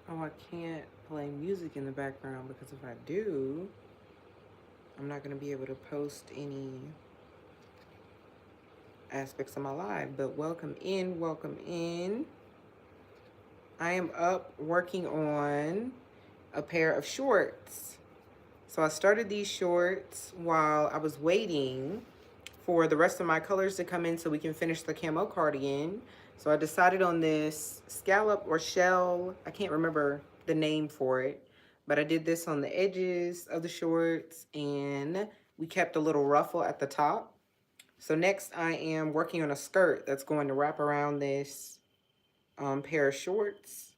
Oh, I can't play music in the background because if I do, I'm not going to be able to post any aspects of my live. But welcome in, welcome in. I am up working on a pair of shorts. So I started these shorts while I was waiting for the rest of my colors to come in so we can finish the camo cardigan. So I decided on this scallop or shell. I can't remember the name for it, but I did this on the edges of the shorts and we kept a little ruffle at the top. So next I am working on a skirt that's going to wrap around this pair of shorts.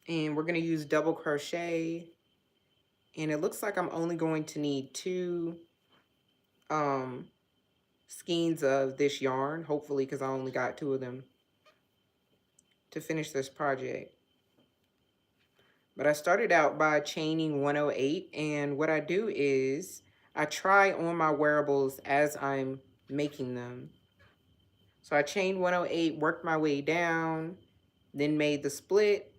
And we're going to use double crochet. And it looks like I'm only going to need two um, skeins of this yarn, hopefully, because I only got two of them to finish this project. But I started out by chaining 108, and what I do is I try on my wearables as I'm making them. So I chained 108, worked my way down, then made the split,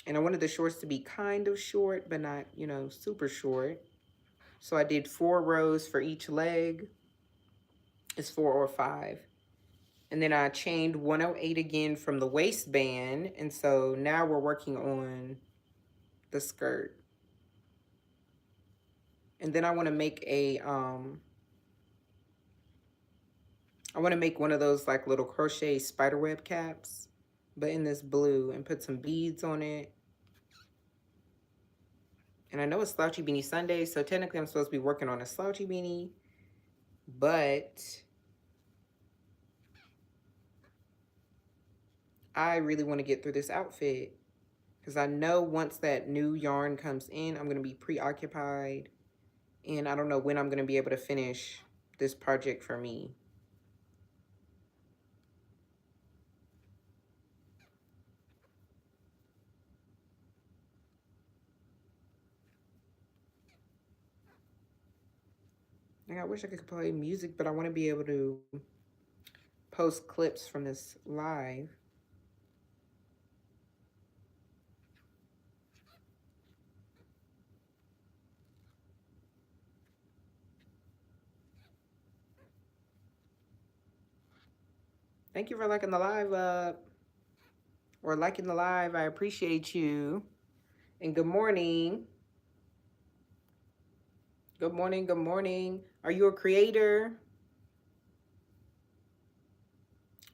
and I wanted the shorts to be kind of short, but not, you know, super short. So I did 4 rows for each leg. It's 4 or 5. And then I chained 108 again from the waistband. And so now we're working on the skirt. And then I want to make one of those like little crochet spiderweb caps, but in this blue, and put some beads on it. And I know it's Slouchy Beanie Sunday, so technically I'm supposed to be working on a slouchy beanie, but I really want to get through this outfit because I know once that new yarn comes in, I'm going to be preoccupied, and I don't know when I'm going to be able to finish this project for me. Like, I wish I could play music, but I want to be able to post clips from this live. Thank you for liking the live up, or liking the live. I appreciate you. And good morning. Good morning, good morning. Are you a creator?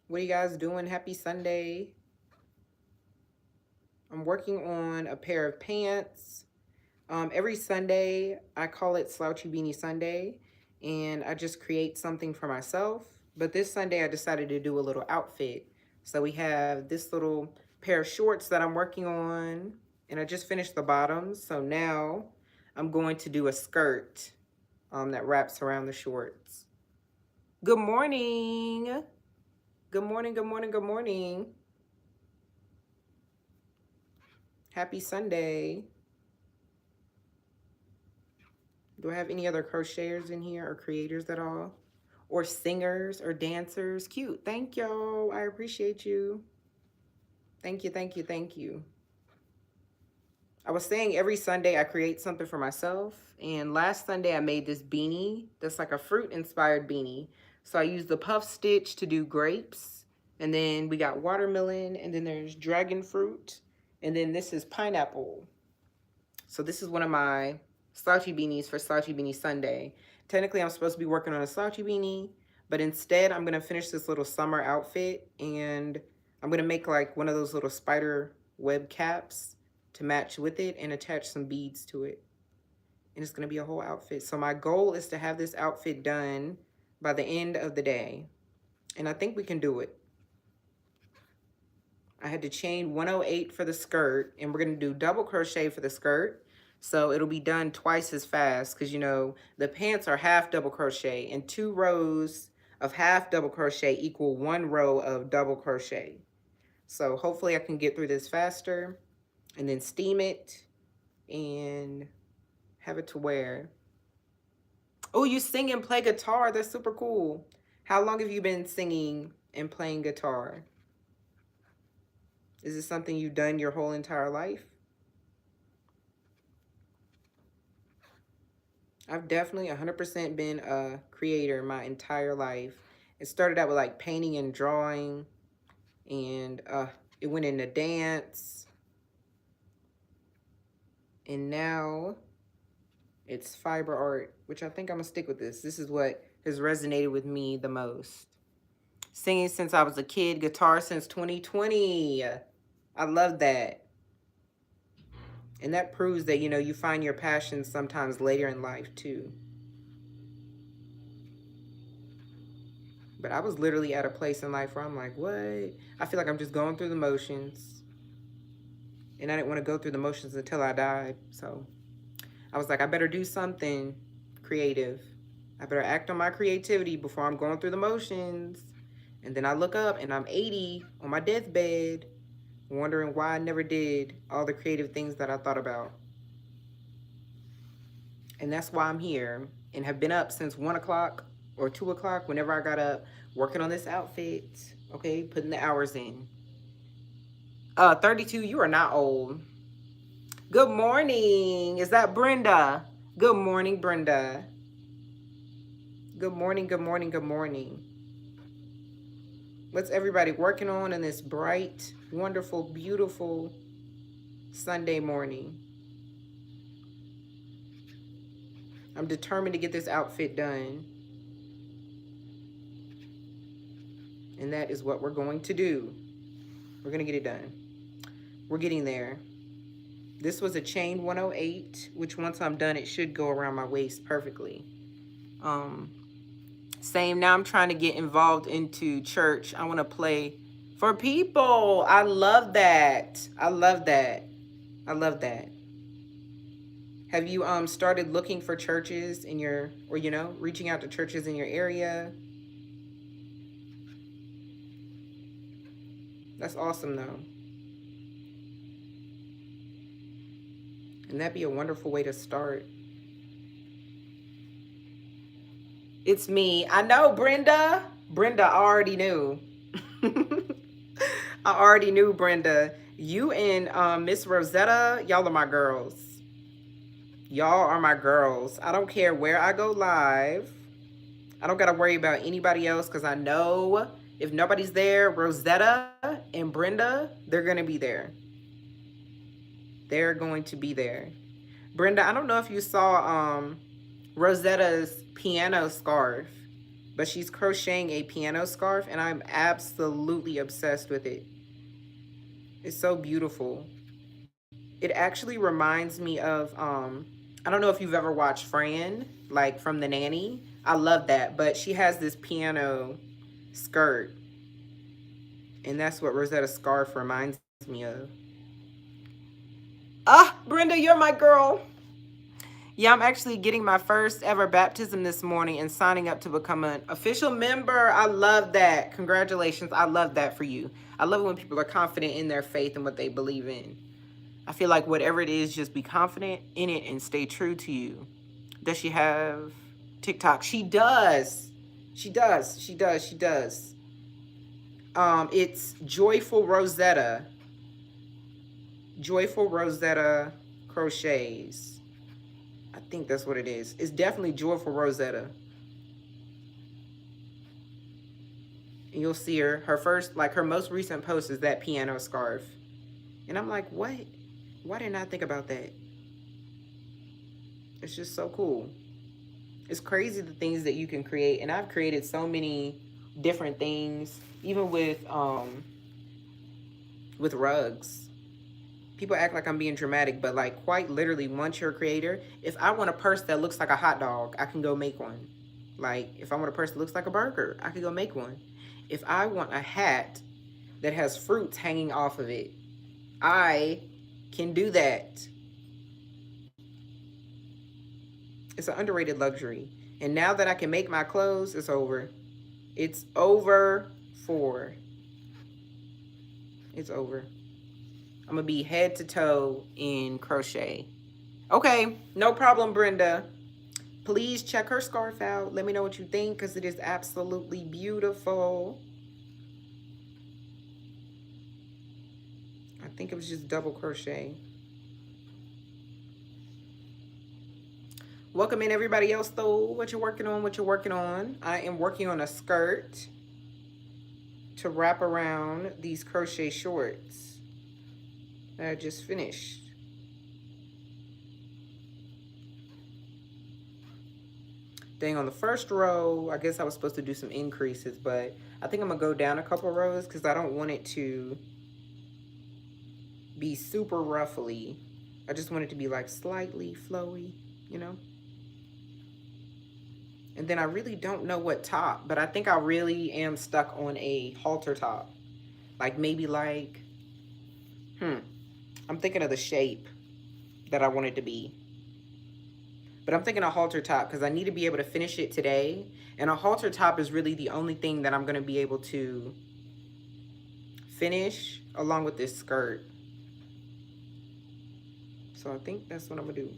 What are you guys doing? Happy Sunday. I'm working on a pair of pants. Every Sunday, I call it Slouchy Beanie Sunday, and I just create something for myself. But this Sunday, I decided to do a little outfit. So we have this little pair of shorts that I'm working on, and I just finished the bottoms. So now I'm going to do a skirt that wraps around the shorts. Good morning. Good morning, good morning, good morning. Happy Sunday. Do I have any other crocheters in here or creators at all? Or singers or dancers? Cute. Thank y'all. I appreciate you. Thank you, thank you, thank you. I was saying every Sunday I create something for myself. And last Sunday I made this beanie that's like a fruit inspired beanie. So I used the puff stitch to do grapes. And then we got watermelon. And then there's dragon fruit. And then this is pineapple. So this is one of my slouchy beanies for Slouchy Beanie Sunday. Technically, I'm supposed to be working on a slouchy beanie, but instead I'm gonna finish this little summer outfit, and I'm gonna make like one of those little spider web caps to match with it and attach some beads to it. And it's gonna be a whole outfit. So my goal is to have this outfit done by the end of the day. And I think we can do it. I had to chain 108 for the skirt, and we're gonna do double crochet for the skirt. So it'll be done twice as fast because, you know, the pants are half double crochet, and 2 rows of half double crochet equal 1 row of double crochet. So hopefully I can get through this faster and then steam it and have it to wear. Oh, you sing and play guitar. That's super cool. How long have you been singing and playing guitar? Is this something you've done your whole entire life? I've definitely 100% been a creator my entire life. It started out with like painting and drawing, and it went into dance, and now it's fiber art, which I think I'm gonna stick with this. This is what has resonated with me the most. Singing since I was a kid, guitar since 2020. I love that. And that proves that, you know, you find your passion sometimes later in life too. But I was literally at a place in life where I'm like, what? I feel like I'm just going through the motions. And I didn't want to go through the motions until I died. So I was like, I better do something creative. I better act on my creativity before I'm going through the motions. And then I look up and I'm 80 on my deathbed, wondering why I never did all the creative things that I thought about. And that's why I'm here and have been up since 1 o'clock or 2 o'clock, whenever I got up, working on this outfit, okay, putting the hours in. 32, you are not old. Good morning. Is that Brenda? Good morning, Brenda. Good morning, good morning, good morning. What's everybody working on in this bright, wonderful, beautiful Sunday morning? I'm determined to get this outfit done. And that is what we're going to do. We're going to get it done. We're getting there. This was a chain 108, which once I'm done, it should go around my waist perfectly. Same, now I'm trying to get involved into church. I want to play for people. I love that. I love that. I love that. Have you started looking for churches in your, or you know, reaching out to churches in your area? That's awesome though. And that'd be a wonderful way to start. It's me. I know, Brenda. Brenda, I already knew. I already knew, Brenda. You and Miss Rosetta, y'all are my girls. Y'all are my girls. I don't care where I go live. I don't got to worry about anybody else because I know if nobody's there, Rosetta and Brenda, they're going to be there. They're going to be there. Brenda, I don't know if you saw Rosetta's piano scarf, but she's crocheting a piano scarf and I'm absolutely obsessed with it. It's so beautiful. It actually reminds me of, I don't know if you've ever watched Fran, like from The Nanny. I love that, but she has this piano skirt. And that's what Rosetta's scarf reminds me of. Ah, Brenda, you're my girl. Yeah, I'm actually getting my first ever baptism this morning and signing up to become an official member. I love that. Congratulations. I love that for you. I love it when people are confident in their faith and what they believe in. I feel like whatever it is, just be confident in it and stay true to you. Does she have TikTok? She does. She does. She does. She does. It's Joyful Rosetta. Joyful Rosetta Crochets. I think that's what it is. It's definitely Joyful Rosetta. And you'll see her first, like her most recent post is that piano scarf. And I'm like, what? Why didn't I think about that? It's just so cool. It's crazy the things that you can create. And I've created so many different things, even with rugs. People act like I'm being dramatic, but like quite literally, once you're a creator, if I want a purse that looks like a hot dog, I can go make one. Like if I want a purse that looks like a burger, I can go make one. If I want a hat that has fruits hanging off of it, I can do that. It's an underrated luxury. And now that I can make my clothes, it's over. It's over for. It's over. I'm going to be head to toe in crochet. Okay, no problem, Brenda. Please check her scarf out. Let me know what you think because it is absolutely beautiful. I think it was just double crochet. Welcome in everybody else though. What you're working on, what you're working on. I am working on a skirt to wrap around these crochet shorts that I just finished. Dang, on the first row, I guess I was supposed to do some increases, but I think I'm gonna go down a couple rows because I don't want it to be super ruffly. I just want it to be like slightly flowy, you know? And then I really don't know what top, but I think I really am stuck on a halter top. Like maybe like, I'm thinking of the shape that I want it to be. But I'm thinking a halter top because I need to be able to finish it today. And a halter top is really the only thing that I'm going to be able to finish along with this skirt. So I think that's what I'm going to do.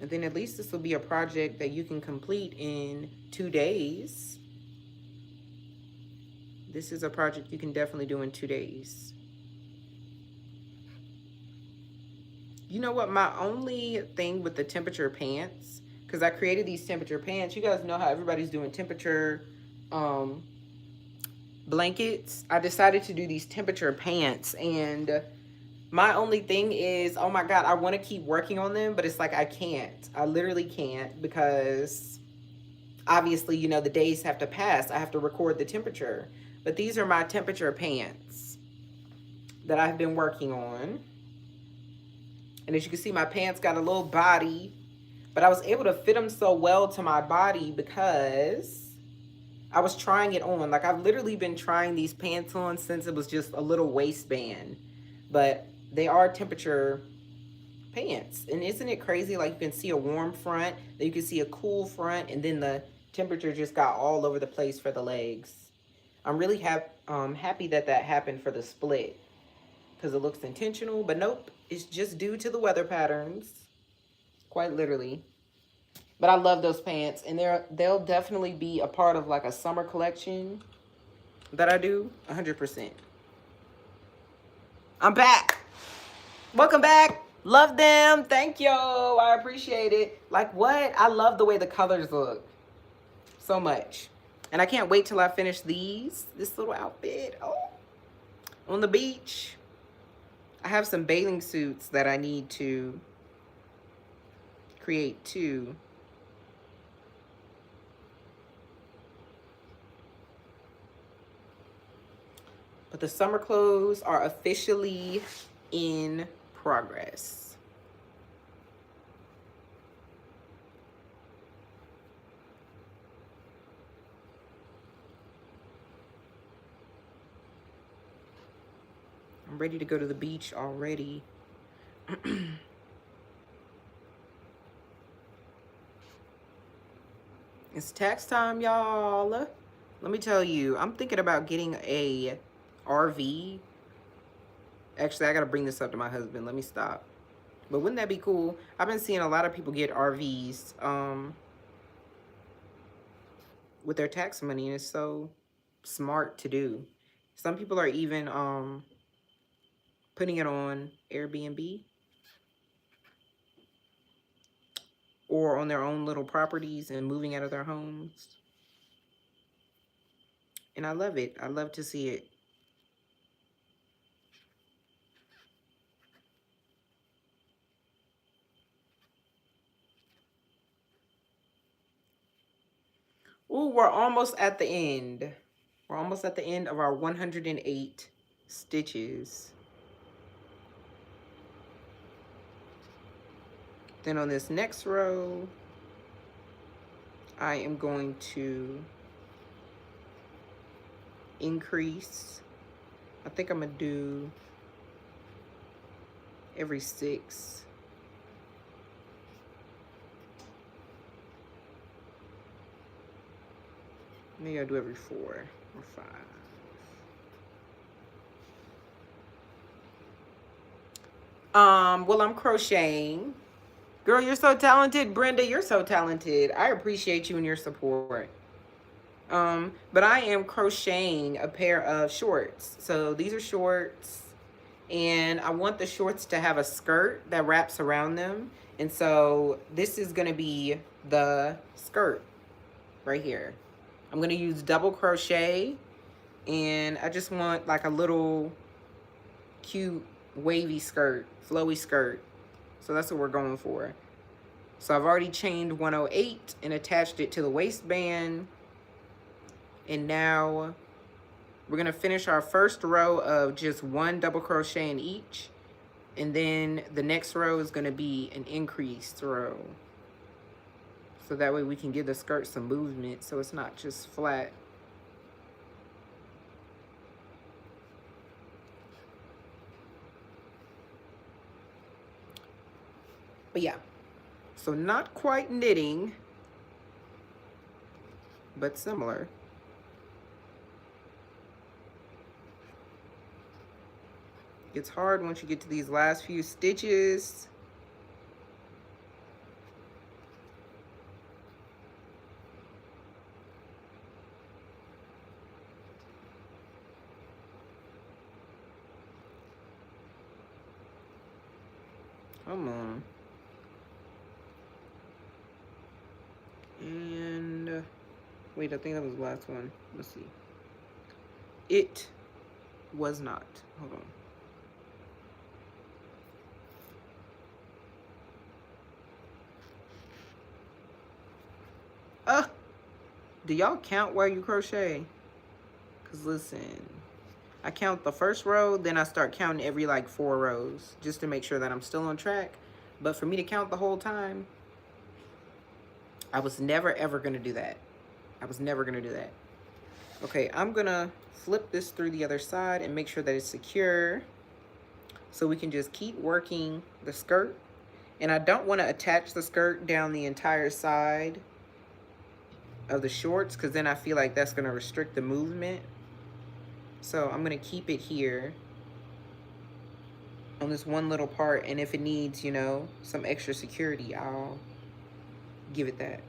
And then at least this will be a project that you can complete in 2 days. This is a project you can definitely do in 2 days. You know what? My only thing with the temperature pants, because I created these temperature pants. You guys know how everybody's doing temperature blankets. I decided to do these temperature pants, and my only thing is, oh my God, I want to keep working on them, but it's like I can't. I literally can't because obviously, you know, the days have to pass. I have to record the temperature. But these are my temperature pants that I've been working on. And as you can see, my pants got a little body, but I was able to fit them so well to my body because I was trying it on. Like I've literally been trying these pants on since it was just a little waistband, but they are temperature pants. And isn't it crazy? Like you can see a warm front, then you can see a cool front, and then the temperature just got all over the place for the legs. I'm really happy that that happened for the split because it looks intentional, but nope, it's just due to the weather patterns, quite literally. But I love those pants, and they'll definitely be a part of like a summer collection that I do, 100%. I'm back. Welcome back. Love them. Thank you. I appreciate it. Like what? I love the way the colors look so much. And I can't wait till I finish this little outfit. Oh, on the beach. I have some bathing suits that I need to create too. But the summer clothes are officially in progress. I'm ready to go to the beach already. It's tax time, y'all. Let me tell you, I'm thinking about getting a RV. Actually, I gotta bring this up to my husband. Let me stop. But wouldn't that be cool? I've been seeing a lot of people get RVs with their tax money, and it's so smart to do. Some people are even putting it on Airbnb or on their own little properties and moving out of their homes. And I love it. I love to see it. Ooh, we're almost at the end. We're almost at the end of our 108 stitches. Then on this next row, I am going to increase. I think I'm gonna do every 6. Maybe I'll do every 4 or 5. Well, I'm crocheting. Girl, you're so talented. Brenda, you're so talented. I appreciate you and your support. But I am crocheting a pair of shorts. So these are shorts, and I want the shorts to have a skirt that wraps around them. And so this is gonna be the skirt right here. I'm gonna use double crochet, and I just want like a little cute wavy skirt, flowy skirt. So that's what we're going for. So I've already chained 108 and attached it to the waistband. And now we're gonna finish our first row of just one double crochet in each. And then the next row is gonna be an increased row. So that way we can give the skirt some movement so it's not just flat. But yeah, so not quite knitting, but similar. It's hard once you get to these last few stitches. Come on. And wait, I think that was the last one. Let's see. It was not. Hold on. Do y'all count while you crochet? Because listen, I count the first row, then I start counting every like 4 rows just to make sure that I'm still on track. But for me to count the whole time, I was never ever gonna do that. I was never gonna do that. Okay, I'm gonna flip this through the other side and make sure that it's secure so we can just keep working the skirt. And I don't want to attach the skirt down the entire side of the shorts because then I feel like that's going to restrict the movement. So I'm going to keep it here on this one little part, and if it needs, you know, some extra security, I'll give it that.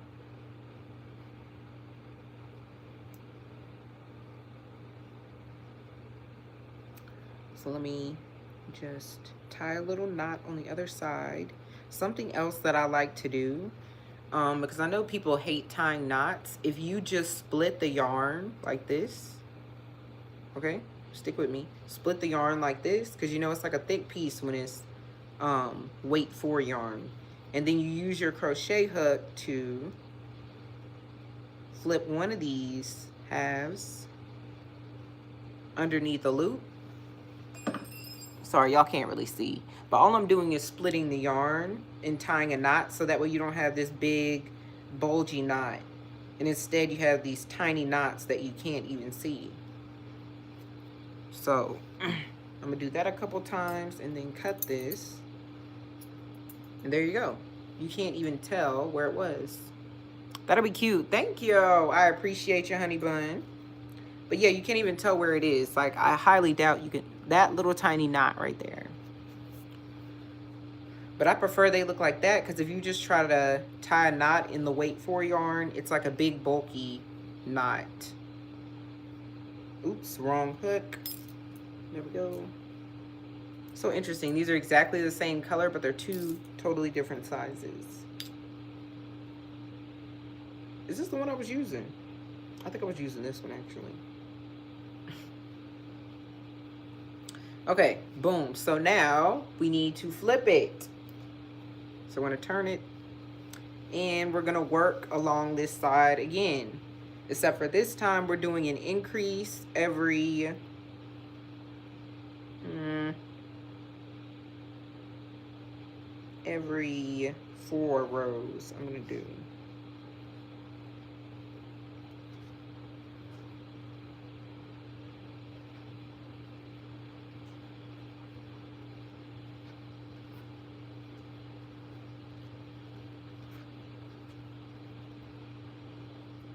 So let me just tie a little knot on the other side. Something else that I like to do, because I know people hate tying knots, if you just split the yarn like this, okay, stick with me, split the yarn like this, because you know it's like a thick piece when it's weight 4 yarn, and then you use your crochet hook to flip one of these halves underneath the loop. Sorry, y'all can't really see, but all I'm doing is splitting the yarn and tying a knot so that way you don't have this big bulgy knot, and instead you have these tiny knots that you can't even see. So I'm gonna do that a couple times and then cut this, and there you go. You can't even tell where it was. That'll be cute. Thank you. I appreciate you, honey bun. But yeah, you can't even tell where it is. Like, I highly doubt you can, that little tiny knot right there. But I prefer they look like that, because if you just try to tie a knot in the weight 4 yarn, it's like a big bulky knot. Oops, wrong hook. There we go. So interesting. These are exactly the same color, but they're 2 totally different sizes. Is this the one I was using? I think I was using this one actually. Okay, boom. So now we need to flip it. So we're gonna turn it, and we're gonna work along this side again. Except for this time, we're doing an increase every every 4 rows. I'm gonna do.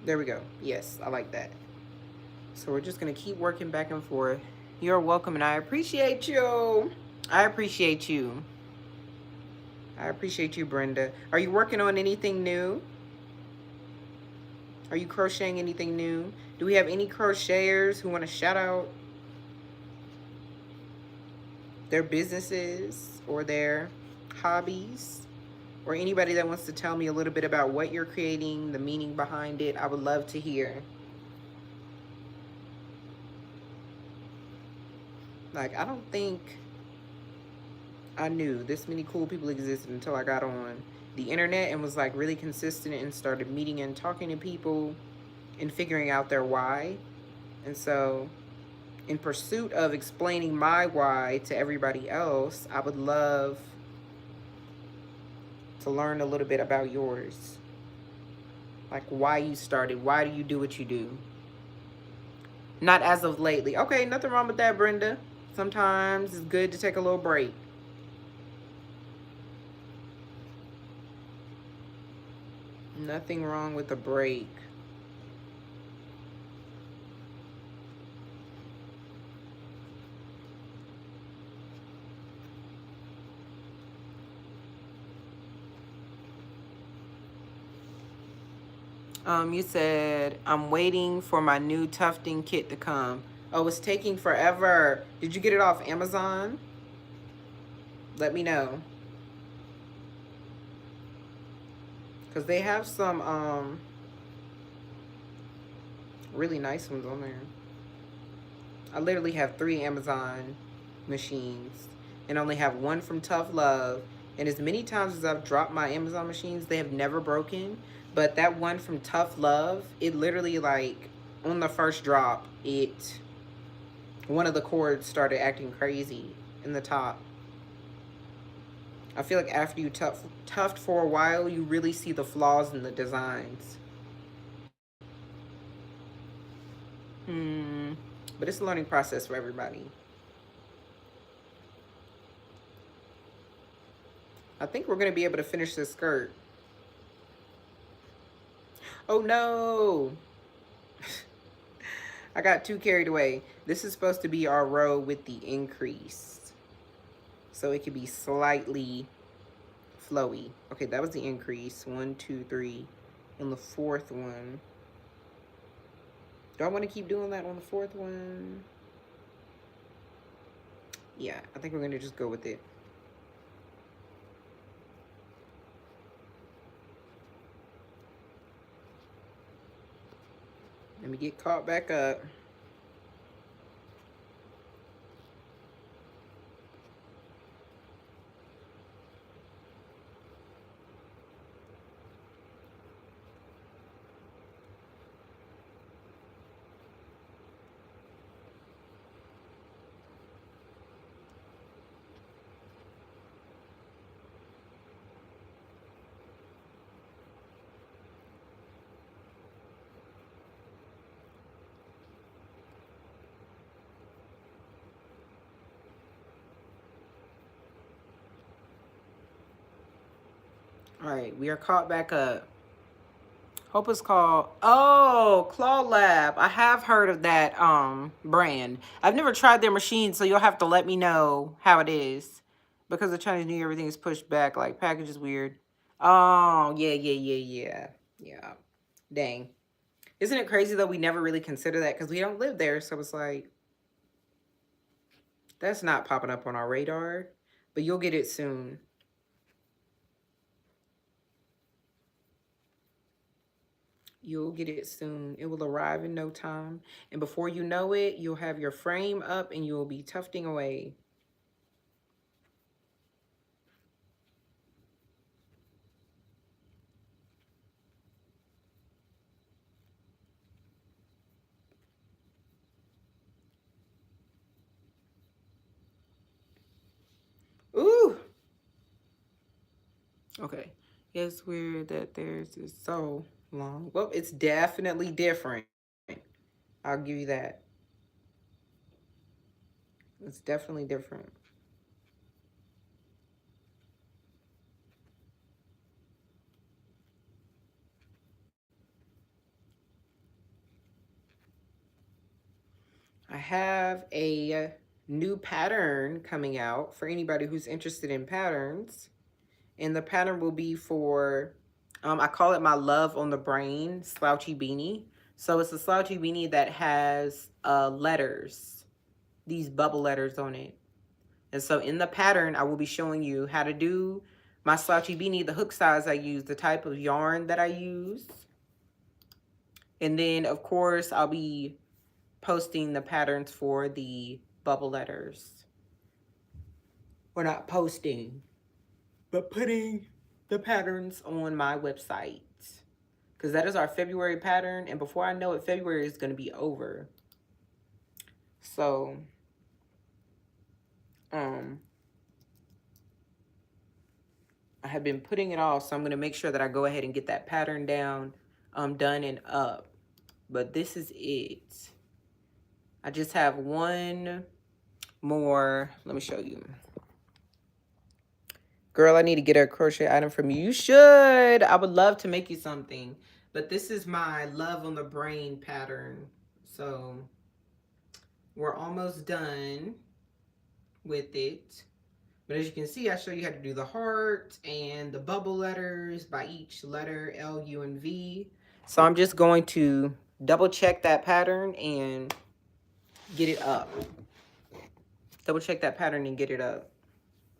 There we go. Yes, I like that. So we're just gonna keep working back and forth. You're welcome, and I appreciate you. I appreciate you. I appreciate you, Brenda. Are you working on anything new? Are you crocheting anything new? Do we have any crocheters who want to shout out their businesses or their hobbies? Or anybody that wants to tell me a little bit about what you're creating, the meaning behind it? I would love to hear. Like, I don't think I knew this many cool people existed until I got on the internet and was like really consistent and started meeting and talking to people and figuring out their why. And so, in pursuit of explaining my why to everybody else, I would love to learn a little bit about yours. Like why you started, why do you do what you do? Not as of lately. Okay, nothing wrong with that, Brenda. Sometimes it's good to take a little break. Nothing wrong with a break. You said, I'm waiting for my new tufting kit to come. Oh, it's taking forever. Did you get it off Amazon? Let me know. Because they have some really nice ones on there. I literally have 3 Amazon machines and only have one from Tough Love. And as many times as I've dropped my Amazon machines, they have never broken. But that one from Tough Love, it literally, like, on the first drop, one of the cords started acting crazy in the top. I feel like after you tuft for a while, you really see the flaws in the designs. But it's a learning process for everybody. I think we're going to be able to finish this skirt. Oh no! I got too carried away. This is supposed to be our row with the increase. So it could be slightly flowy. Okay, that was the increase. 1, 2, 3. And the 4th one. Do I want to keep doing that on the 4th one? Yeah, I think we're going to just go with it. Let me get caught back up. All right, we are caught back up. Hope it's called, oh, Claw Lab. I have heard of that brand. I've never tried their machine, so you'll have to let me know how it is. Because of Chinese New Year, everything is pushed back. Like, package is weird. Oh, yeah. Dang. Isn't it crazy, though, we never really consider that because we don't live there. So it's like, that's not popping up on our radar. But you'll get it soon. You'll get it soon. It will arrive in no time. And before you know it, you'll have your frame up and you'll be tufting away. Ooh. Okay. It's weird that theirs is so long. Well, it's definitely different. I'll give you that. It's definitely different. I have a new pattern coming out for anybody who's interested in patterns. And the pattern will be for I call it my Love on the Brain slouchy beanie. So it's a slouchy beanie that has letters, these bubble letters on it. And so in the pattern, I will be showing you how to do my slouchy beanie, the hook size I use, the type of yarn that I use. And then, of course, I'll be posting the patterns for the bubble letters. We're not posting, but putting the patterns on my website. Because that is our February pattern. And before I know it, February is going to be over. So, I have been putting it off. So I'm going to make sure that I go ahead and get that pattern down, done and up. But this is it. I just have one more. Let me show you. Girl, I need to get a crochet item from you. You should. I would love to make you something. But this is my Love on the Brain pattern. So we're almost done with it. But as you can see, I show you how to do the heart and the bubble letters by each letter, L, U, and V. So I'm just going to double check that pattern and get it up. Double check that pattern and get it up.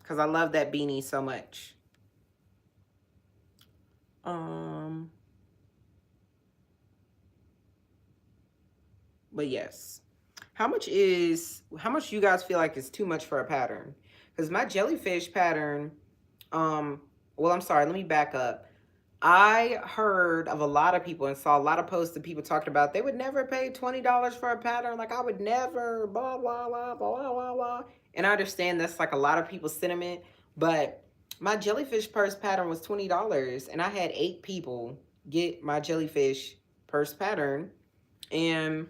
Because I love that beanie so much. But yes. How much you guys feel like is too much for a pattern? Because my jellyfish pattern, well, I'm sorry, let me back up. I heard of a lot of people and saw a lot of posts of people talking about they would never pay $20 for a pattern. Like, I would never, blah, blah, blah, blah, blah, blah. And I understand that's like a lot of people's sentiment, but my jellyfish purse pattern was $20 and I had 8 people get my jellyfish purse pattern. And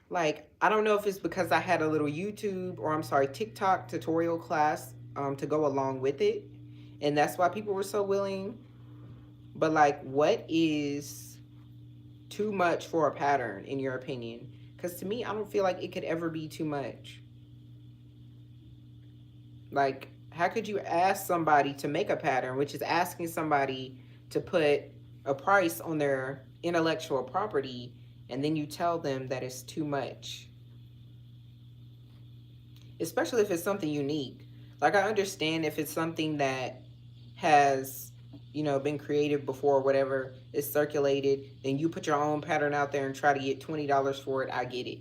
like, I don't know if it's because I had a little YouTube or TikTok tutorial class to go along with it. And that's why people were so willing. But like, what is too much for a pattern in your opinion? Because to me, I don't feel like it could ever be too much. Like, how could you ask somebody to make a pattern, which is asking somebody to put a price on their intellectual property, and then you tell them that it's too much? Especially if it's something unique. Like, I understand if it's something that has, you know, been created before or whatever, is circulated, and you put your own pattern out there and try to get $20 for it, I get it.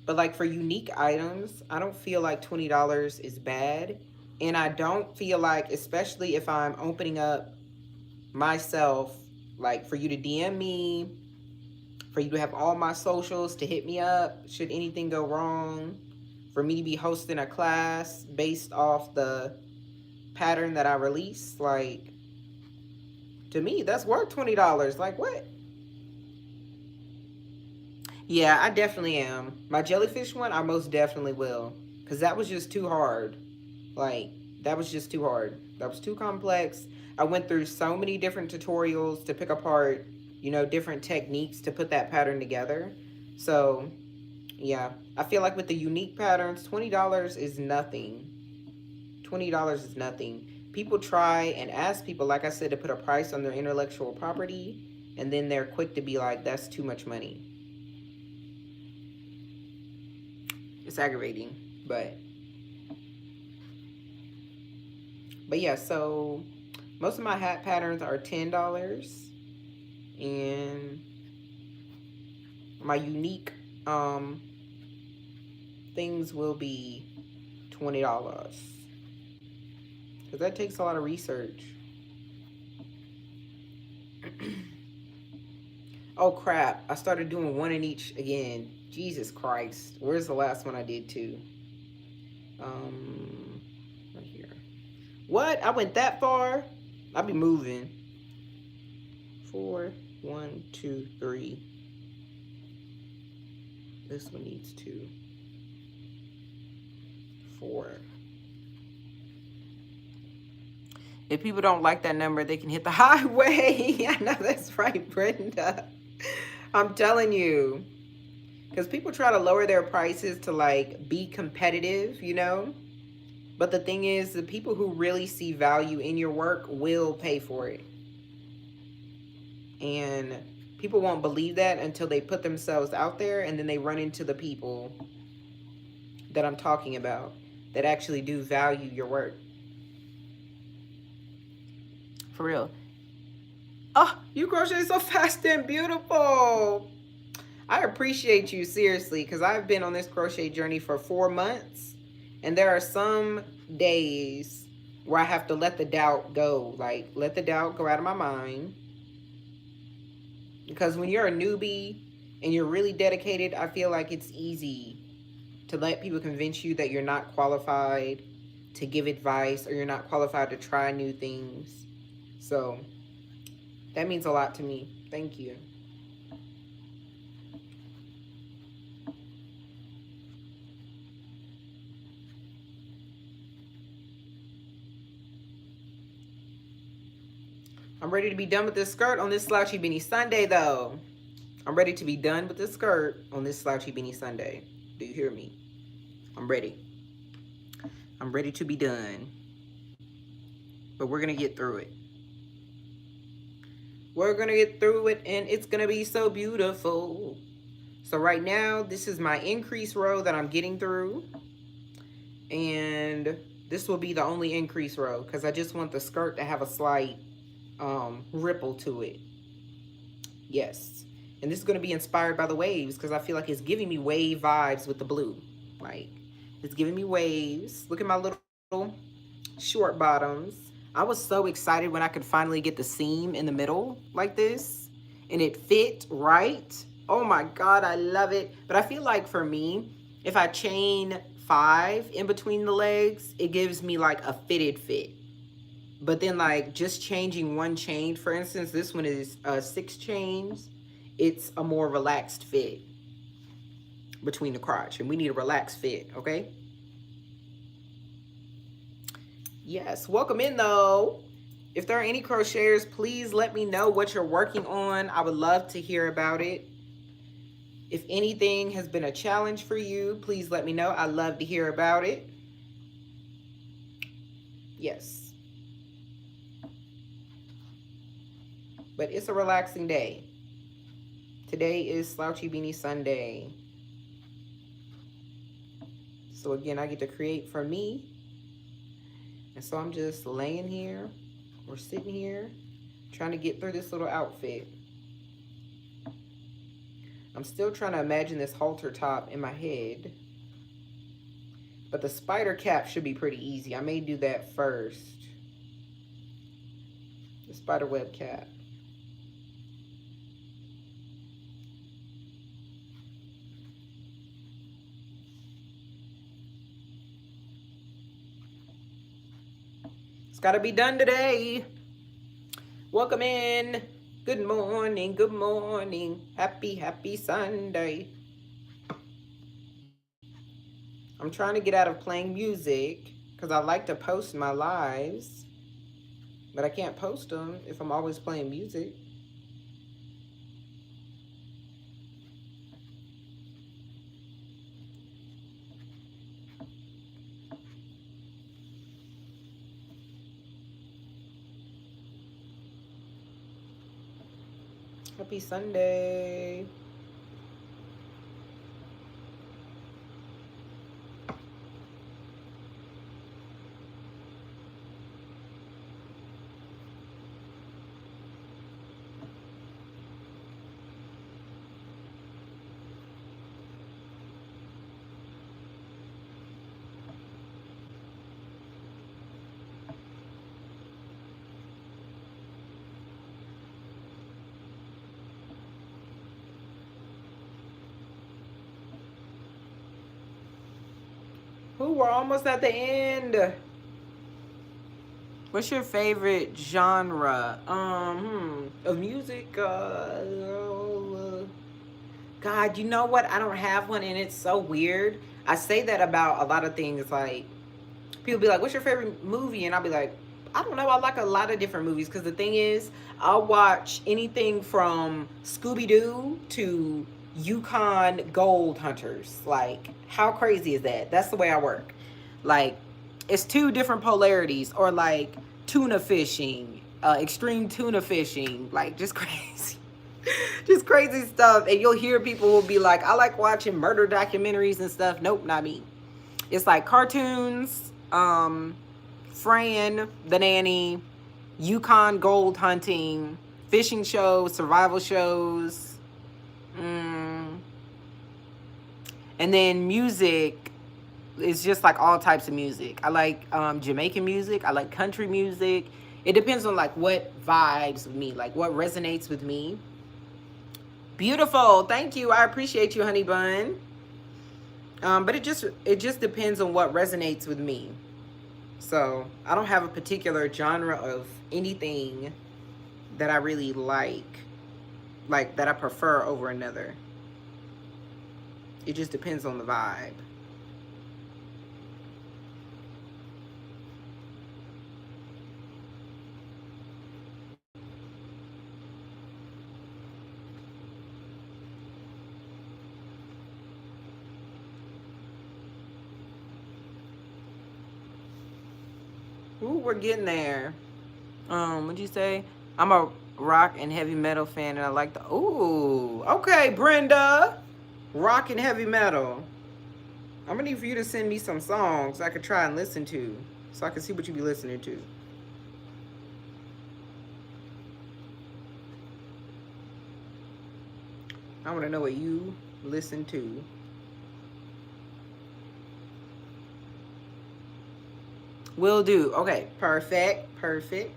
But like for unique items, I don't feel like $20 is bad. And I don't feel like, especially if I'm opening up myself, like for you to DM me, for you to have all my socials to hit me up should anything go wrong, for me to be hosting a class based off the pattern that I release, like, to me, that's worth $20. Like, what? Yeah, I definitely am. My jellyfish one, I most definitely will. Because that was just too hard. Like, that was just too hard. That was too complex. I went through so many different tutorials to pick apart, you know, different techniques to put that pattern together. So, yeah. I feel like with the unique patterns, $20 is nothing. $20 is nothing. People try and ask people, like I said, to put a price on their intellectual property, and then they're quick to be like, that's too much money. It's aggravating, but yeah, so most of my hat patterns are $10, and my unique things will be $20, because that takes a lot of research. Oh crap, I started doing one in each again. Jesus Christ, where's the last one I did too? Right here. What? I went that far? I'll be moving. 4, 1, 2, 3. This one needs 2. 4. If people don't like that number, they can hit the highway. I know that's right, Brenda. I'm telling you. Because people try to lower their prices to like be competitive, you know? But the thing is, the people who really see value in your work will pay for it. And people won't believe that until they put themselves out there, and then they run into the people that I'm talking about that actually do value your work. For real. Oh, you crochet so fast and beautiful. I appreciate you, seriously, because I've been on this crochet journey for 4 months, and there are some days where I have to let the doubt go. Like, let the doubt go out of my mind. Because when you're a newbie and you're really dedicated, I feel like it's easy to let people convince you that you're not qualified to give advice, or you're not qualified to try new things. So that means a lot to me. Thank you. I'm ready to be done with this skirt on this slouchy beanie Sunday, though. I'm ready to be done with this skirt on this slouchy beanie Sunday. Do you hear me? I'm ready. I'm ready to be done. But we're going to get through it. We're going to get through it, and it's going to be so beautiful. So right now, this is my increase row that I'm getting through. And this will be the only increase row because I just want the skirt to have a slight ripple to it. Yes. And this is going to be inspired by the waves because I feel like it's giving me wave vibes with the blue. Like, it's giving me waves. Look at my little short bottoms. I was so excited when I could finally get the seam in the middle like this. And it fit right. Oh my God, I love it. But I feel like for me, if I chain 5 in between the legs, it gives me like a fitted fit. But then like just changing one chain, for instance, this one is 6 chains. It's a more relaxed fit between the crotch, and we need a relaxed fit, okay? Yes, welcome in though. If there are any crocheters, please let me know what you're working on. I would love to hear about it. If anything has been a challenge for you, please let me know. I love to hear about it. Yes. But it's a relaxing day. Today is Slouchy Beanie Sunday. So again, I get to create for me. And so I'm just laying here or sitting here trying to get through this little outfit. I'm still trying to imagine this halter top in my head. But the spider cap should be pretty easy. I may do that first. The spider web cap. Gotta be done today. Welcome in. Good morning, good morning. Happy Sunday. I'm trying to get out of playing music because I like to post my lives, but I can't post them if I'm always playing music. Happy Sunday. Ooh, we're almost at the end. What's your favorite genre of music? God, you know what? I don't have one, and it's so weird. I say that about a lot of things. Like, people be like, what's your favorite movie? And I'll be like, I don't know. I like a lot of different movies because the thing is, I'll watch anything from Scooby-Doo to Yukon Gold Hunters. Like, how crazy is that? That's the way I work. Like, it's 2 different polarities. Or like tuna fishing extreme tuna fishing, like just crazy. Just crazy stuff. And you'll hear people will be like, I like watching murder documentaries and stuff. Nope, not me. It's like cartoons, Fran, the Nanny, Yukon gold hunting, fishing shows, survival shows, and then music is just like all types of music. I like Jamaican music. I like country music. It depends on like what vibes with me, like what resonates with me. Beautiful. Thank you. I appreciate you, honey bun. But it just depends on what resonates with me. So I don't have a particular genre of anything that I really like that I prefer over another. It just depends on the vibe. Ooh, we're getting there. What'd you say? I'm a rock and heavy metal fan, and I like the. Ooh, okay, Brenda. Rock and heavy metal. I'm gonna need for you to send me some songs I could try and listen to, so I can see what you be listening to. I want to know what you listen to. Will do. Okay, perfect, perfect.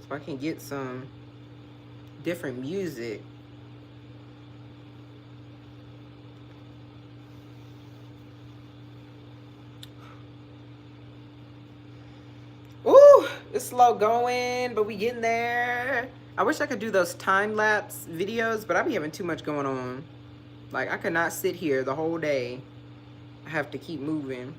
So I can get some different music. Ooh, it's slow going, but we getting there. I wish I could do those time-lapse videos, but I be having too much going on. Like, I could not sit here the whole day. I have to keep moving.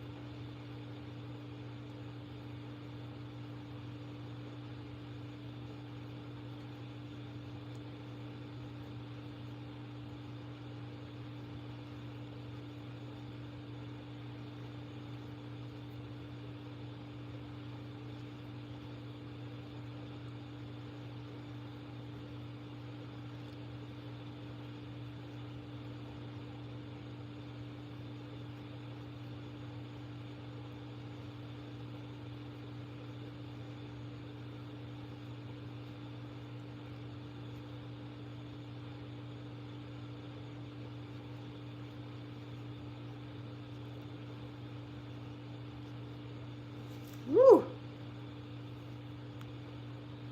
Woo!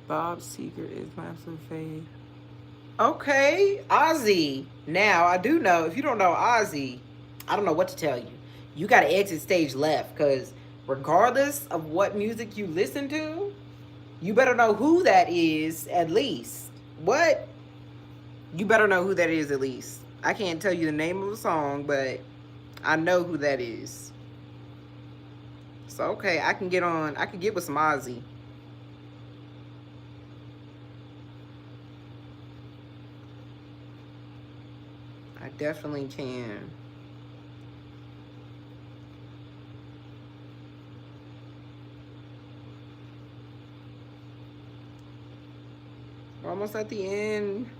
Bob Seger is my absolute fave. Okay, Ozzy. Now, I do know, if you don't know Ozzy, I don't know what to tell you. You got to exit stage left, because regardless of what music you listen to, you better know who that is at least. What? You better know who that is at least. I can't tell you the name of a song, but I know who that is. So, okay, I can get with some Ozzy. I definitely can. We're almost at the end.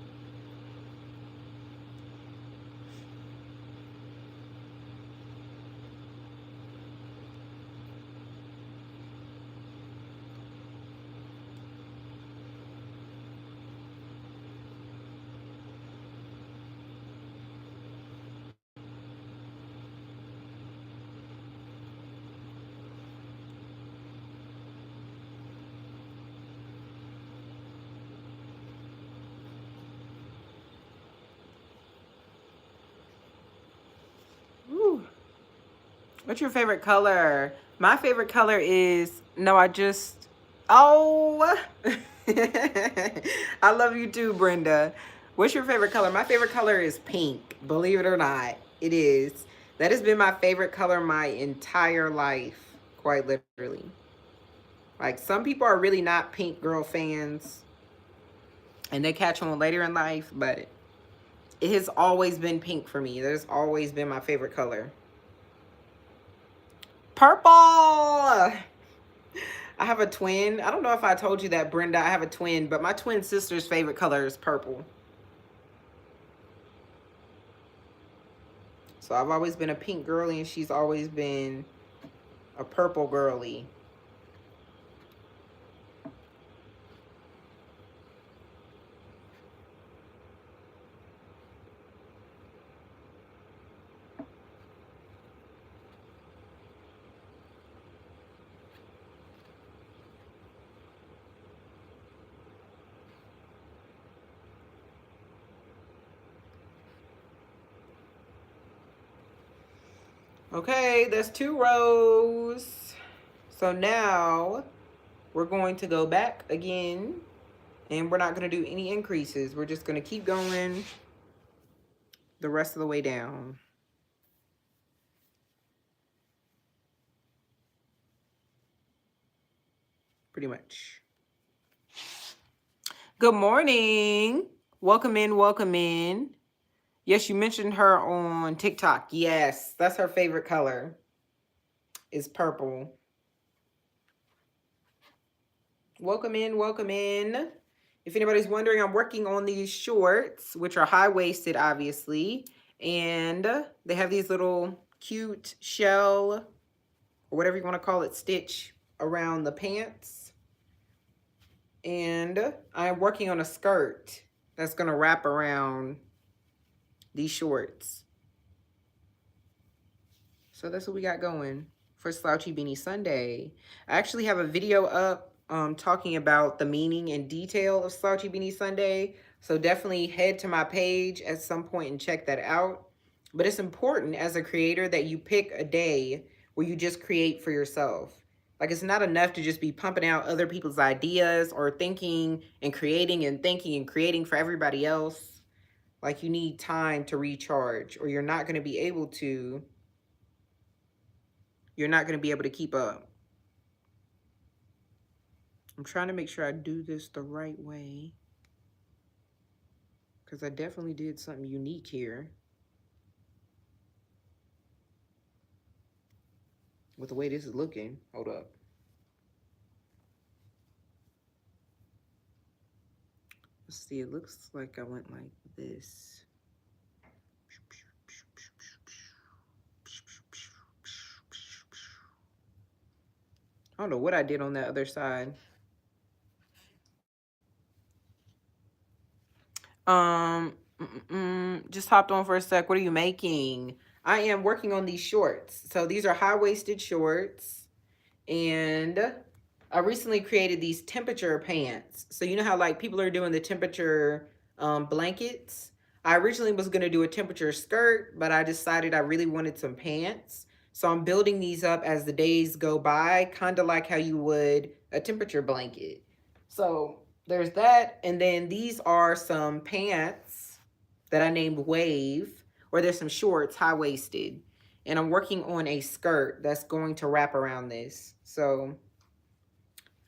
Woo. What's your favorite color? My favorite color is, oh. I love you too, Brenda. What's your favorite color? My favorite color is pink. Believe it or not, it is. That has been my favorite color my entire life, quite literally. Like, some people are really not pink girl fans, and they catch on later in life, but It has always been pink for me. That has always been my favorite color. Purple! I have a twin. I don't know if I told you that, Brenda. I have a twin, but my twin sister's favorite color is purple. So I've always been a pink girly, and she's always been a purple girly. Okay, that's 2 rows. So now we're going to go back again, and we're not going to do any increases. We're just going to keep going the rest of the way down. Pretty much. Good morning. Welcome in, welcome in. Yes, you mentioned her on TikTok. Yes, that's her favorite color. Is purple. Welcome in, welcome in. If anybody's wondering, I'm working on these shorts, which are high-waisted, obviously. And they have these little cute shell, or whatever you want to call it, stitch around the pants. And I'm working on a skirt that's going to wrap around these shorts. So that's what we got going for Slouchy Beanie Sunday. I actually have a video up talking about the meaning and detail of Slouchy Beanie Sunday. So definitely head to my page at some point and check that out. But it's important as a creator that you pick a day where you just create for yourself. Like, it's not enough to just be pumping out other people's ideas or thinking and creating and thinking and creating for everybody else. Like, you need time to recharge, or you're not going to be able to keep up. I'm trying to make sure I do this the right way, because I definitely did something unique here with the way this is looking. Hold up. Let's see, it looks like I went like this. I don't know what I did on that other side. Just hopped on for a sec. What are you making? I am working on these shorts. So these are high-waisted shorts, and I recently created these temperature pants. So you know how like people are doing the temperature blankets? I originally was going to do a temperature skirt, but I decided I really wanted some pants. So I'm building these up as the days go by, kind of like how you would a temperature blanket. So there's that. And then these are some pants that I named Wave, or there's some shorts, high-waisted. And I'm working on a skirt that's going to wrap around this. So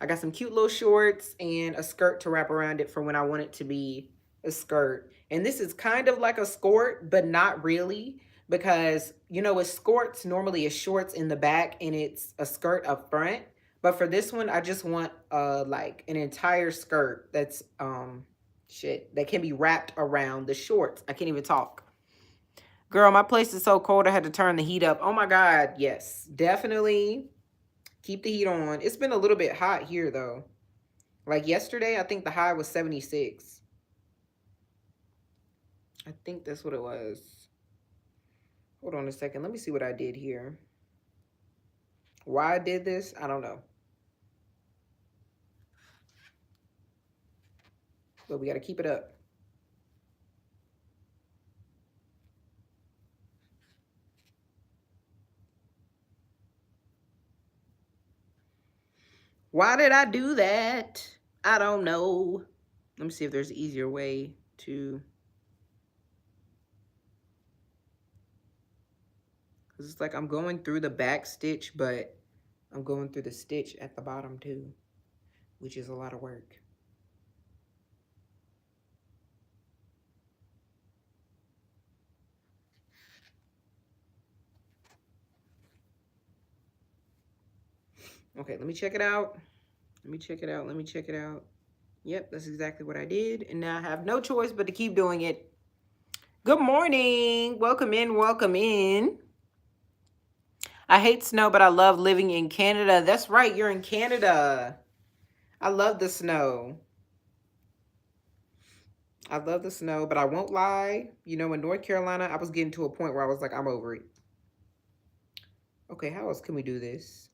I got some cute little shorts and a skirt to wrap around it for when I want it to be a skirt. And this is kind of like a skirt, but not really, because, you know, with skirts, normally it's shorts in the back and it's a skirt up front. But for this one, I just want like an entire skirt that's that can be wrapped around the shorts. I can't even talk. Girl, my place is so cold I had to turn the heat up. Oh my God, yes, definitely keep the heat on. It's been a little bit hot here though. Like yesterday, I think the high was 76. I think that's what it was. Hold on a second. Let me see what I did here. Why I did this, I don't know. But we got to keep it up. Why did I do that? I don't know. Let me see if there's an easier way to... Because it's like I'm going through the back stitch, but I'm going through the stitch at the bottom too, which is a lot of work. Okay, let me check it out. Let me check it out. Let me check it out. Yep, that's exactly what I did. And now I have no choice but to keep doing it. Good morning. Welcome in. Welcome in. I hate snow, but I love living in Canada. That's right. You're in Canada. I love the snow. I love the snow, but I won't lie. You know, in North Carolina, I was getting to a point where I was like, I'm over it. Okay, how else can we do this?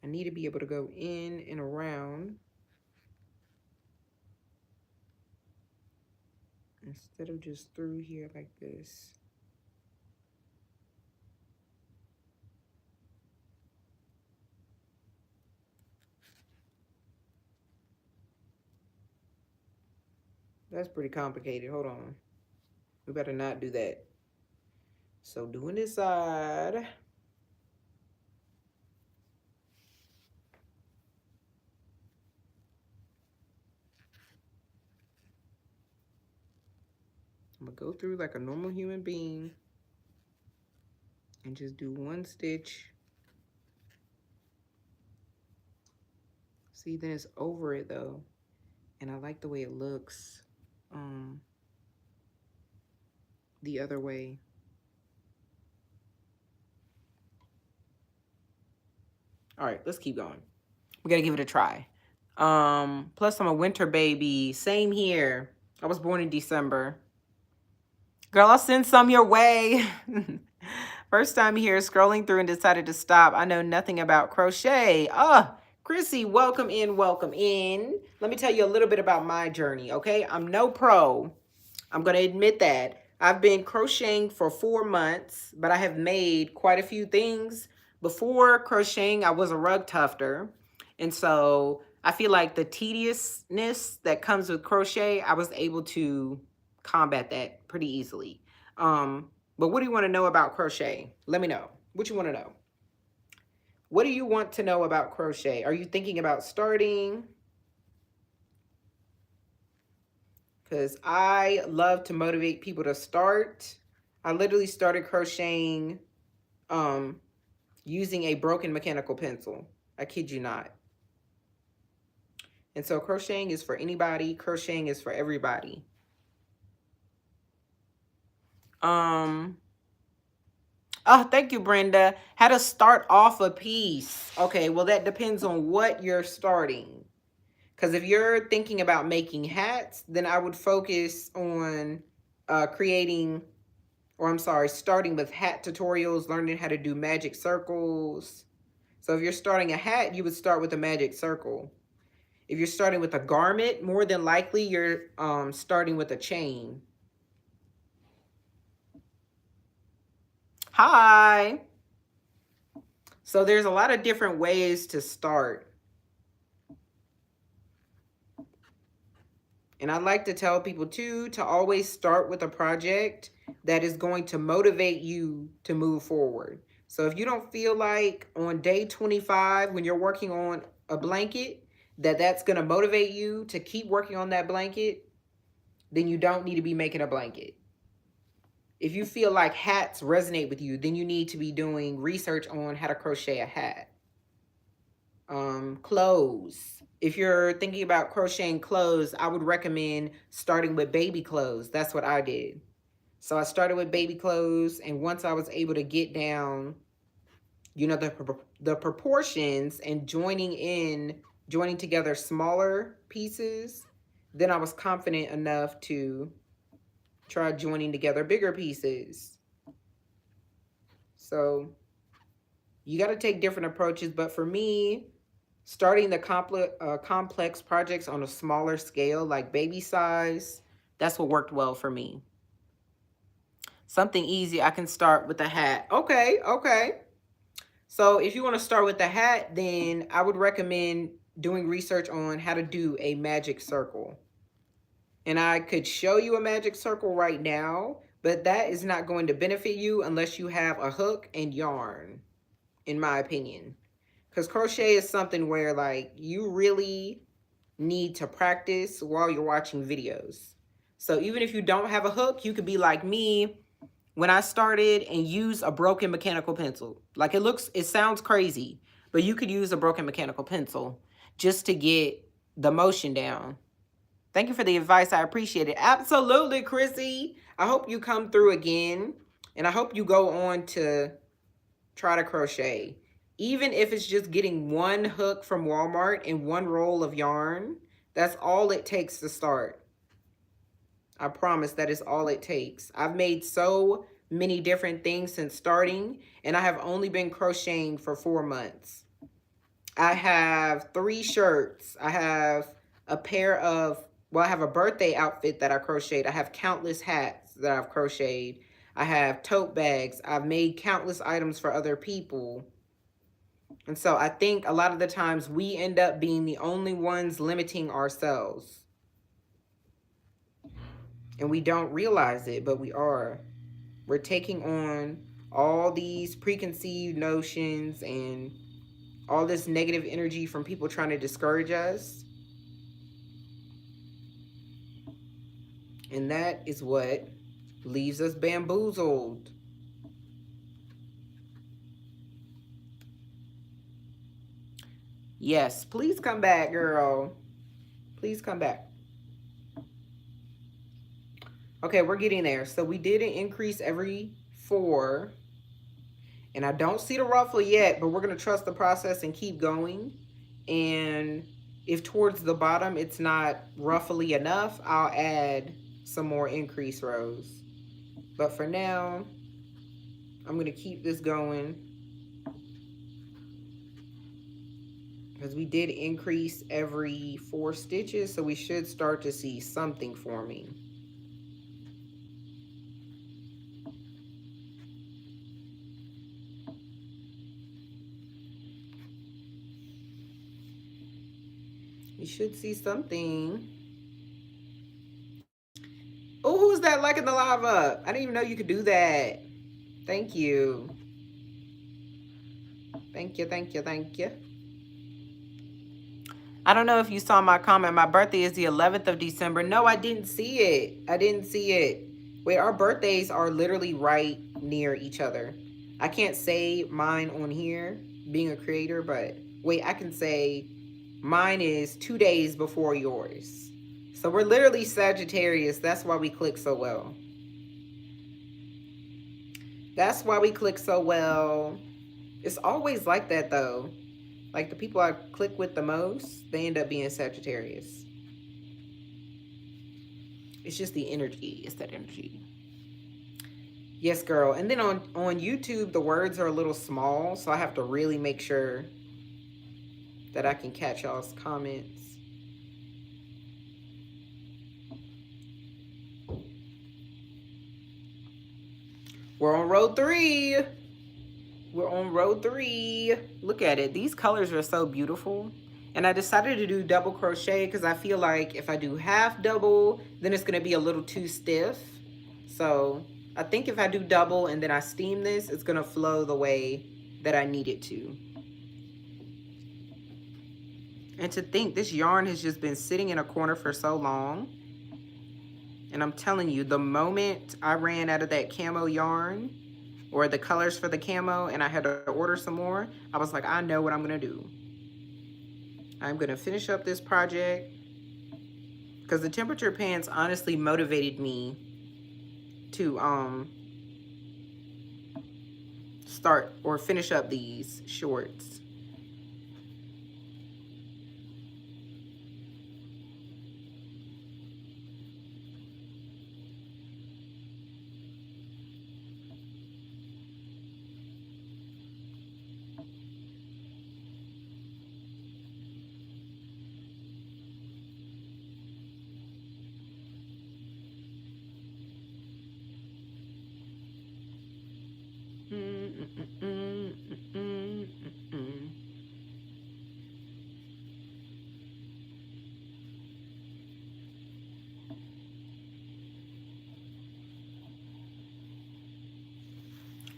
I need to be able to go in and around instead of just through here like this. That's pretty complicated. Hold on. We better not do that. So doing this side. I'm gonna go through like a normal human being and just do one stitch. See, then it's over it though. And I like the way it looks the other way. All right, let's keep going. We gotta give it a try. Plus I'm a winter baby. Same here. I was born in December. Girl, I'll send some your way. First time here, scrolling through and decided to stop. I know nothing about crochet. Chrissy, welcome in, welcome in. Let me tell you a little bit about my journey, okay? I'm no pro. I'm going to admit that. I've been crocheting for 4 months, but I have made quite a few things. Before crocheting, I was a rug tufter. And so I feel like the tediousness that comes with crochet, I was able to combat that pretty easily. But what do you want to know about crochet? Let me know. What you want to know? What do you want to know about crochet? Are you thinking about starting? Because I love to motivate people to start. I literally started crocheting using a broken mechanical pencil. I kid you not. And so crocheting is for anybody. Crocheting is for everybody. Oh, thank you, Brenda. How to start off a piece. Okay, well, that depends on what you're starting. Because if you're thinking about making hats, then I would focus on starting with hat tutorials, learning how to do magic circles. So if you're starting a hat, you would start with a magic circle. If you're starting with a garment, more than likely you're starting with a chain. Hi. So there's a lot of different ways to start. And I like to tell people too, to always start with a project that is going to motivate you to move forward. So if you don't feel like on day 25, when you're working on a blanket, that's going to motivate you to keep working on that blanket, then you don't need to be making a blanket. If you feel like hats resonate with you, then you need to be doing research on how to crochet a hat. Clothes. If you're thinking about crocheting clothes, I would recommend starting with baby clothes. That's what I did. So I started with baby clothes, and once I was able to get down, you know, the proportions and joining together smaller pieces, then I was confident enough to try joining together bigger pieces. So you got to take different approaches, but for me, starting the complex projects on a smaller scale, like baby size, that's what worked well for me. Something easy, I can start with a hat. Okay, okay. So if you want to start with the hat, then I would recommend doing research on how to do a magic circle. And I could show you a magic circle right now, but that is not going to benefit you unless you have a hook and yarn, in my opinion. Because crochet is something where like you really need to practice while you're watching videos. So even if you don't have a hook, you could be like me when I started and used a broken mechanical pencil. Like it sounds crazy, but you could use a broken mechanical pencil just to get the motion down. Thank you for the advice. I appreciate it. Absolutely, Chrissy. I hope you come through again. And I hope you go on to try to crochet. Even if it's just getting one hook from Walmart and one roll of yarn, that's all it takes to start. I promise that is all it takes. I've made so many different things since starting, and I have only been crocheting for 4 months. I have 3 shirts. I have a pair of, well, I have a birthday outfit that I crocheted. I have countless hats that I've crocheted. I have tote bags. I've made countless items for other people. And so I think a lot of the times we end up being the only ones limiting ourselves. And we don't realize it, but we are. We're taking on all these preconceived notions and all this negative energy from people trying to discourage us. And that is what leaves us bamboozled. Yes, please come back, girl. Please come back. Okay, we're getting there. So we did an increase every 4. And I don't see the ruffle yet, but we're going to trust the process and keep going. And if towards the bottom it's not ruffly enough, I'll add some more increase rows. But for now, I'm going to keep this going, because we did increase every 4 stitches, so we should start to see something forming. We should see something. Oh, who's that liking the lava? I didn't even know you could do that. Thank you. Thank you, thank you, thank you. I don't know if you saw my comment. My birthday is the 11th of December. No, I didn't see it. I didn't see it. Wait, our birthdays are literally right near each other. I can't say mine on here, being a creator, but wait, I can say mine is 2 days before yours. So we're literally Sagittarius. That's why we click so well. That's why we click so well. It's always like that, though. Like, the people I click with the most, they end up being Sagittarius. It's just the energy. It's that energy. Yes, girl. And then on YouTube, the words are a little small, so I have to really make sure that I can catch y'all's comments. We're on row 3. We're on row 3. Look at it. These colors are so beautiful. And I decided to do double crochet because I feel like if I do half double, then it's going to be a little too stiff. So I think if I do double and then I steam this, it's going to flow the way that I need it to. And to think, this yarn has just been sitting in a corner for so long. And I'm telling you, the moment I ran out of that camo yarn, or the colors for the camo, and I had to order some more, I was like, I know what I'm going to do. I'm going to finish up this project, because the temperature pants honestly motivated me to start or finish up these shorts.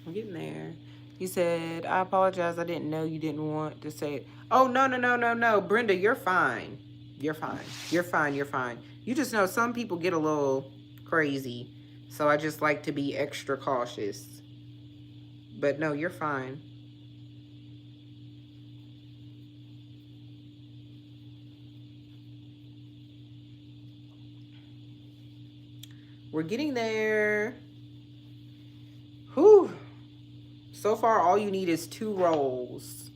I'm getting there. He said, I apologize. I didn't know you didn't want to say it. Oh, no, no, no, no, no. Brenda, you're fine. You're fine. You're fine. You're fine. You just know some people get a little crazy. So I just like to be extra cautious. But no, you're fine. We're getting there. Whew. So far, all you need is 2 rolls.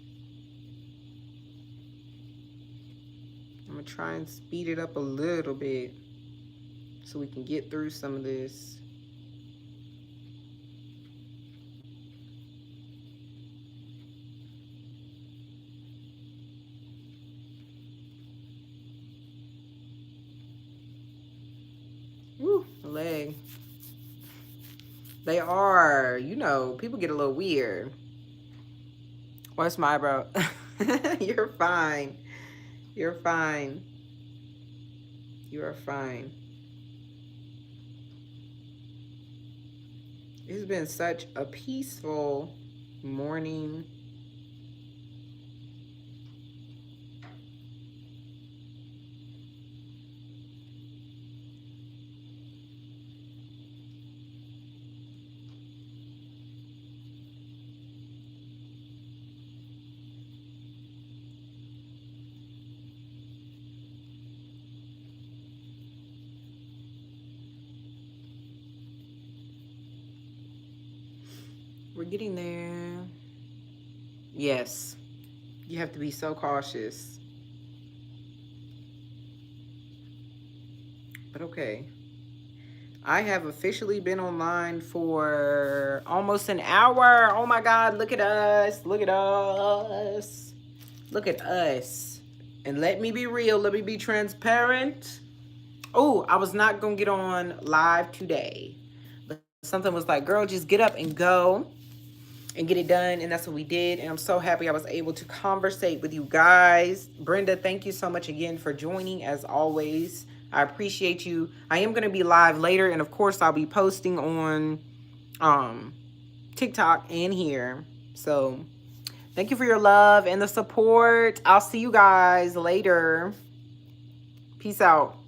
I'm going to try and speed it up a little bit so we can get through some of this. Woo, leg. They are, you know, people get a little weird. What's my eyebrow? You're fine. You're fine. You are fine. It's been such a peaceful morning. We're getting there. Yes. You have to be so cautious. But okay. I have officially been online for almost an hour. Oh my God, look at us. Look at us. Look at us. And let me be real. Let me be transparent. Oh, I was not going to get on live today. But something was like, girl, just get up and go and get it done. And that's what we did. And I'm so happy I was able to conversate with you guys. Brenda, thank you so much again for joining as always. I appreciate you. I am going to be live later. And of course, I'll be posting on TikTok and here. So thank you for your love and the support. I'll see you guys later. Peace out.